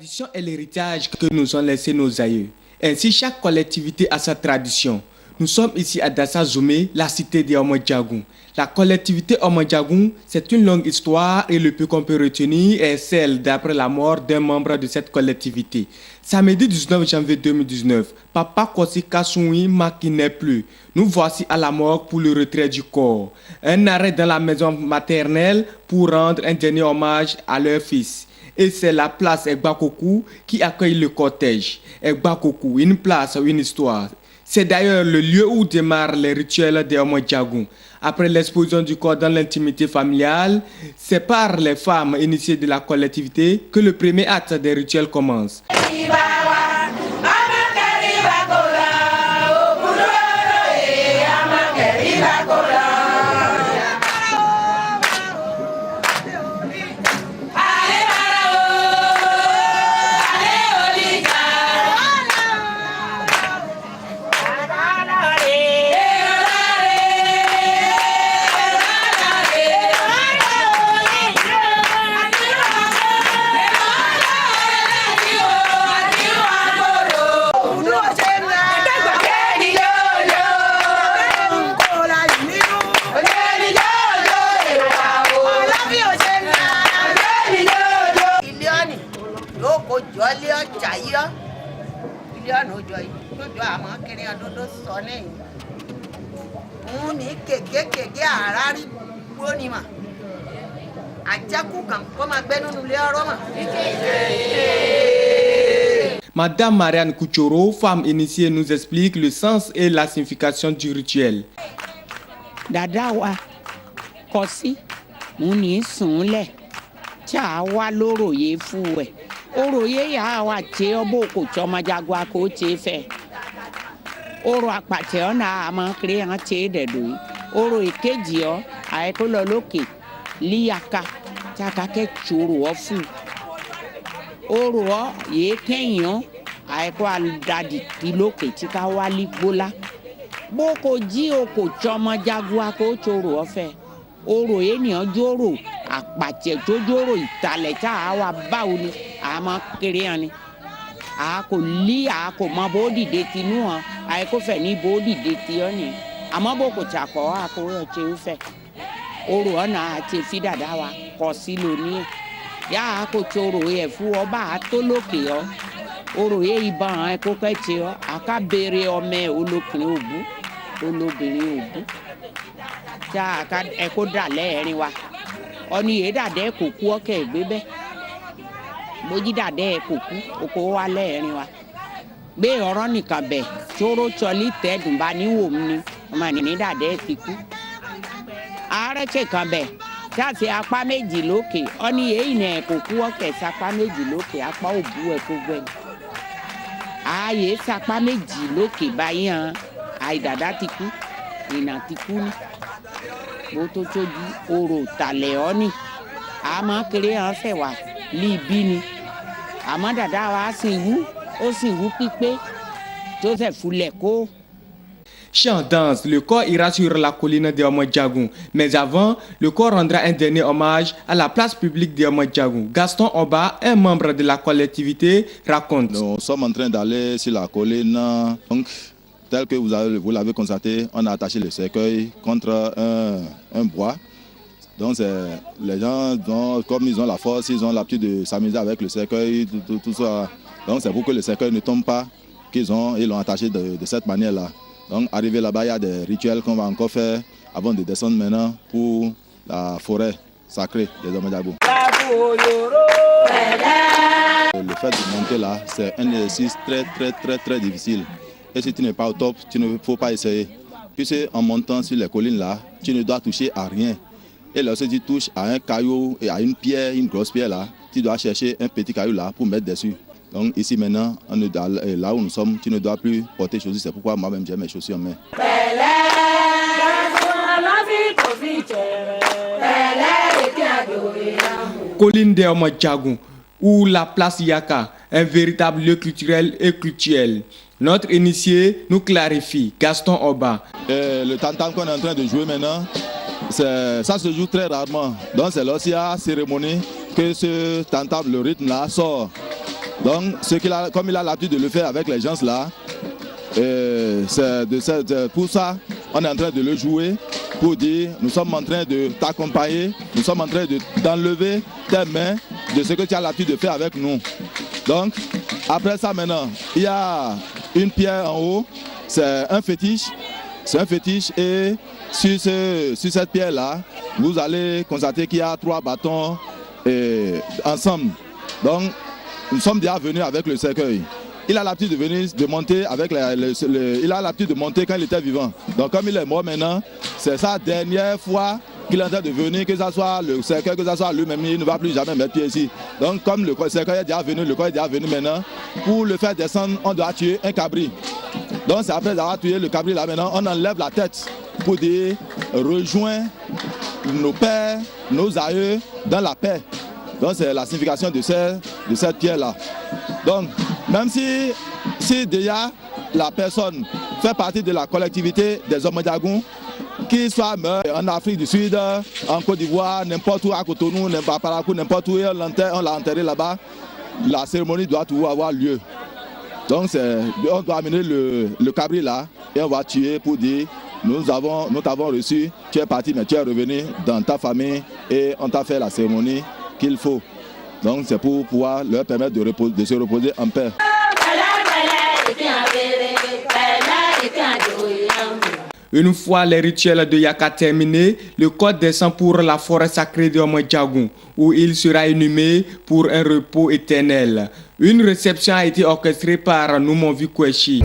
tradition est l'héritage que nous ont laissé nos aïeux. Ainsi, chaque collectivité a sa tradition. Nous sommes ici à Dassa Zoumé, la cité des Omodjagoun. La collectivité Omodjagoun, c'est une longue histoire et le peu qu'on peut retenir est celle d'après la mort d'un membre de cette collectivité. Samedi 19 janvier 2019, Papa Kossi Kassoui Maki n'est plus. Nous voici à la mort pour le retrait du corps. Un arrêt dans la maison maternelle pour rendre un dernier hommage à leur fils. Et c'est la place Egbakokou qui accueille le cortège. Egbakokou, une place, une histoire. C'est d'ailleurs le lieu où démarrent les rituels des Omodjagoun. Après l'exposition du corps dans l'intimité familiale, c'est par les femmes initiées de la collectivité que le premier acte des rituels commence. Madame Marianne Kouchoro, femme initiée, nous explique le sens et la signification du rituel. Dadawa Kossi muni sunle chawa loro ye fuwe oro ye ya wa che obo ko choma jagwa ko che fe oro apate ona ama kre an che dedu oro ikeji o ai ko lo loke liaka chaka ke churu ofu oro o ye kenyo ai ko aldadi tiloke tika wali gbola boko ji o ko choma jagwa ko churu ofe oro eniyan joro apate to joro itale ta wa bawo ni ama kere ani a ko li a ko mo bodi de tinu han ai ko fe ni bodi de ti oni ama boko chako a ko yo che ufe oro ona ati fi dada wa Kossi lo ni ya ko choro ye fu oba to loke o oro ye iban ai ko ke che o aka bere o me olokin obu olobìnrin obu ja ka e ko da lerin wa oni e da de koku o ke gbebe boji da de koku oko wa lerin wa gbe oro nikan be choro choli tedun ba ni wo mi ma ni da de ti ku are che kan be ja se apa meji loke oni e ine koku o ke sapa meji loke apa obu e ko gbe aye sapa meji loke bayan ai dada ti ku ina ti ku ni bo to choju oro tale oni ama kere an fe wa libi ni ama dada wa sin wu pipe Joseph Leko. Chant danse, le corps ira sur la colline des Omodjagoun. Mais avant, le corps rendra un dernier hommage à la place publique des Omodjagoun. Gaston Oba, un membre de la collectivité, raconte. Nous sommes en train d'aller sur la colline. Donc, tel que vous l'avez constaté, on a attaché le cercueil contre un bois. Donc les gens, comme ils ont la force, ils ont l'habitude de s'amuser avec le cercueil, tout ça. Donc c'est pour que le cercueil ne tombe pas ils l'ont attaché de cette manière-là. Donc arrivé là-bas, il y a des rituels qu'on va encore faire avant de descendre maintenant pour la forêt sacrée des Omodjagoun. Le fait de monter là, c'est un exercice très difficile. Et si tu n'es pas au top, tu ne faut pas essayer. Puisque en montant sur les collines là, tu ne dois toucher à rien. Et lorsque tu touches à un caillou et à une pierre, une grosse pierre là, tu dois chercher un petit caillou là pour mettre dessus. Donc ici maintenant, là où nous sommes, tu ne dois plus porter chaussures. C'est pourquoi moi-même j'ai mes chaussures en main. Colline des Omodjagoun ou la place Yaka, un véritable lieu culturel et cultuel. Notre initié nous clarifie, Gaston Oba. Le tam-tam qu'on est en train de jouer maintenant, ça se joue très rarement. Donc c'est lorsqu'il y a cérémonie que ce tam-tam, le rythme là sort. Donc, comme il a l'habitude de le faire avec les gens là, pour ça, on est en train de le jouer pour dire nous sommes en train de t'accompagner, nous sommes en train d'enlever tes mains de ce que tu as l'habitude de faire avec nous. Donc, après ça maintenant, il y a une pierre en haut, c'est un fétiche. C'est un fétiche et sur cette pierre-là, vous allez constater qu'il y a 3 bâtons ensemble. Donc, nous sommes déjà venus avec le cercueil. Il a l'habitude de monter avec il a l'habitude de monter quand il était vivant. Donc, comme il est mort maintenant, c'est sa dernière fois qu'il est en train de venir, que ce soit le cercueil, que ce soit lui-même, il ne va plus jamais mettre pied ici. Donc, comme le cercueil est déjà venu, le corps est déjà venu maintenant, pour le faire descendre, on doit tuer un cabri. Donc, c'est après avoir tué le cabri là maintenant, on enlève la tête pour dire rejoins nos pères, nos aïeux dans la paix. Donc, c'est la signification de cette pierre-là. Donc, même si déjà la personne fait partie de la collectivité des Omodjagoun, qu'il soit en Afrique du Sud, en Côte d'Ivoire, n'importe où, à Cotonou, n'importe où, on l'a enterré là-bas, la cérémonie doit toujours avoir lieu. Donc, on doit amener le cabri là et on va tuer pour dire nous t'avons reçu, tu es parti, mais tu es revenu dans ta famille et on t'a fait la cérémonie qu'il faut. Donc, c'est pour pouvoir leur permettre de se reposer en paix. Une fois les rituels de Yaka terminés, le corps descend pour la forêt sacrée de Omodjagoun, où il sera inhumé pour un repos éternel. Une réception a été orchestrée par Noumonvi Kouechi.